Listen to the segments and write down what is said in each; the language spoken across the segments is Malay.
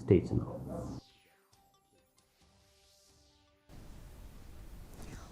states now.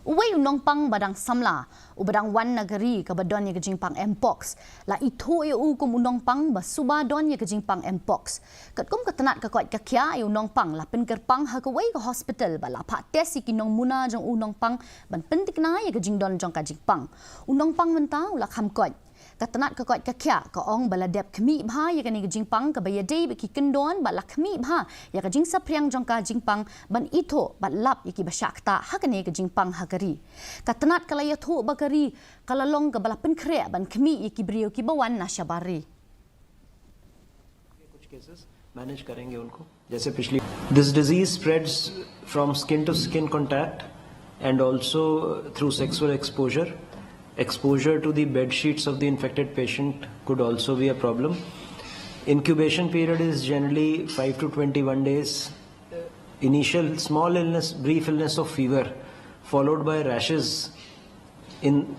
Uway Nongpang badang samla, ubadang wan nagari kabadon ya Jingpang Mpox. La ito e ukum Nongpang basuba don ya Jingpang Mpox. Katkum Tnat ka Koit ka Khiah e Nongpang la pinkerpang hakaway ka hospital bala pa tes ikinong muna jong Nongpang ban pentik na ya Jingdon jong ka Jingpang. Nongpang mentau la kham Koit. Tnat ka Koit ka Khiah ka ong baladep kemi bha ya kani Jingpang ka bayade ki kendon bala kemi bha ya ka jing sapriang jong ka Jingpang ban ito balap ya ki basyakta hakani ka Jingpang hakari. Tnat kala ya thu bakari kalalong ka bala penkre ban kemi ya ki brio ki bawan na syabari. कुछ cases manage करेंगे उनको जैसे पिछली this disease spreads from skin to skin contact and also through sexual exposure to the bed sheets of the infected patient could also be a problem. Incubation period is generally 5 to 21 days. Initial small illness, brief illness of fever, followed by rashes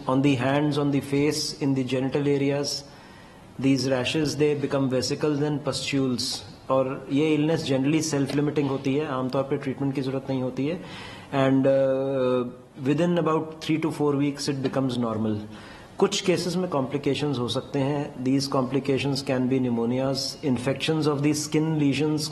on the hands, on the face, in the genital areas. These rashes, they become vesicles and pustules. और ये illness generally self limiting होती है, आमतौर पे ट्रीटमेंट की जरूरत नहीं होती है एंड विद इन अबाउट 3 to 4 weeks इट बिकम्स नॉर्मल. कुछ केसेस में कॉम्प्लिकेशंस हो सकते हैं. दीज कॉम्प्लिकेशंस कैन बी न्यूमोनियाज, infections of the skin lesions